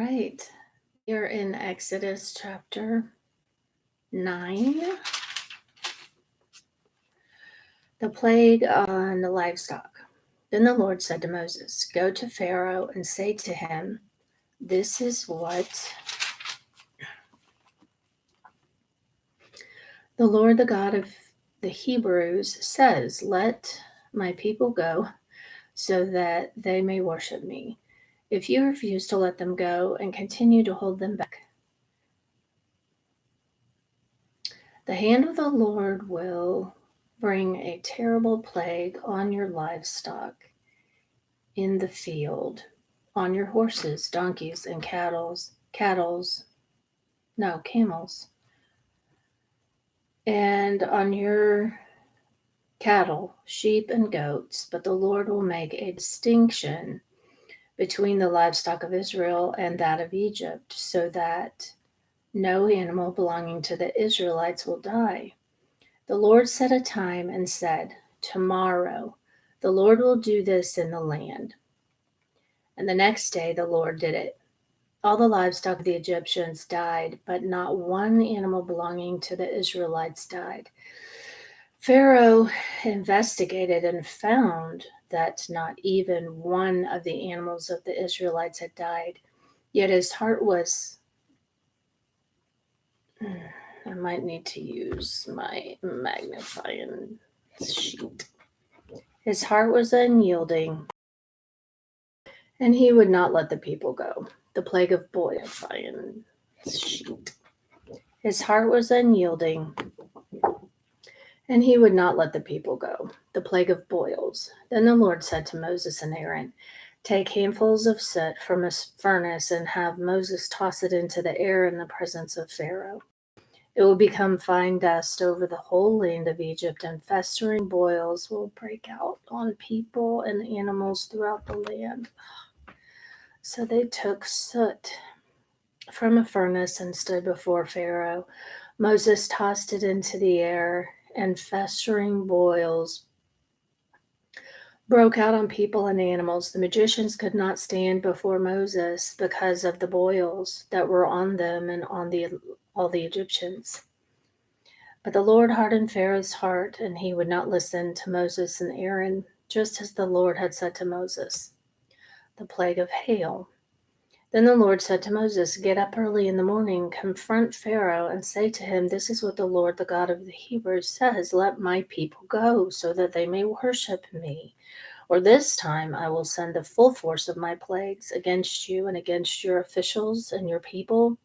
right. You're in Exodus chapter 9. The plague on the livestock. Then the Lord said to Moses, "Go to Pharaoh and say to him, this is what the Lord, the God of the Hebrews, says, let my people go so that they may worship me. If you refuse to let them go and continue to hold them back, the hand of the Lord will bring a terrible plague on your livestock in the field, on your horses, donkeys, and camels, and on your cattle, sheep, and goats. But the Lord will make a distinction between the livestock of Israel and that of Egypt, so that no animal belonging to the Israelites will die. The Lord set a time and said, tomorrow the Lord will do this in the land. And the next day the Lord did it. All the livestock of the Egyptians died, but not one animal belonging to the Israelites died. Pharaoh investigated and found that not even one of the animals of the Israelites had died. Yet his heart was, I might need to use my magnifying sheet. His heart was unyielding, and he would not let the people go. The plague of boils. His heart was unyielding, and he would not let the people go. The plague of boils. Then the Lord said to Moses and Aaron, take handfuls of soot from a furnace and have Moses toss it into the air in the presence of Pharaoh. It will become fine dust over the whole land of Egypt, and festering boils will break out on people and animals throughout the land. So they took soot from a furnace and stood before Pharaoh. Moses tossed it into the air, and festering boils broke out on people and animals. The magicians could not stand before Moses because of the boils that were on them and on all the Egyptians. But the Lord hardened Pharaoh's heart, and he would not listen to Moses and Aaron, just as the Lord had said to Moses. The plague of hail. Then the Lord said to Moses, get up early in the morning, confront Pharaoh, and say to him, this is what the Lord, the God of the Hebrews, says, let my people go, so that they may worship me. Or this time I will send the full force of my plagues against you and against your officials and your people,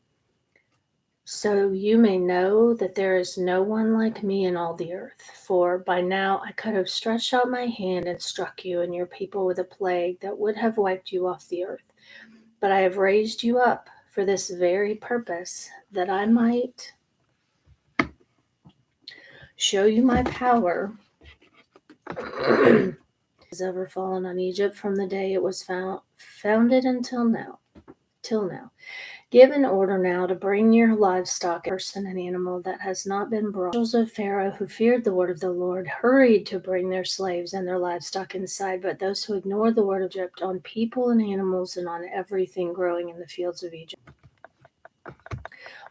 so you may know that there is no one like me in all the earth. For by now I could have stretched out my hand and struck you and your people with a plague that would have wiped you off the earth. But I have raised you up for this very purpose, that I might show you my power has ever fallen on Egypt from the day it was founded until now. Give an order now to bring your livestock, person and animal that has not been brought. The angels of Pharaoh who feared the word of the Lord hurried to bring their slaves and their livestock inside, but those who ignored the word of Egypt, on people and animals and on everything growing in the fields of Egypt.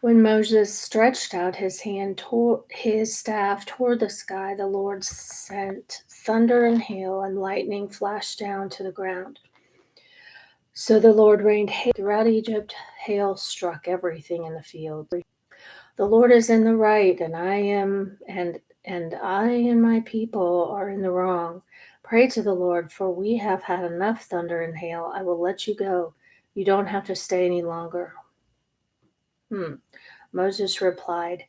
When Moses stretched out his hand, his staff toward the sky, the Lord sent thunder and hail, and lightning flashed down to the ground. So the Lord rained hail throughout Egypt. Hail struck everything in the field. The Lord is in the right, and I and my people are in the wrong. Pray to the Lord, for we have had enough thunder and hail. I will let you go. You don't have to stay any longer. Moses replied,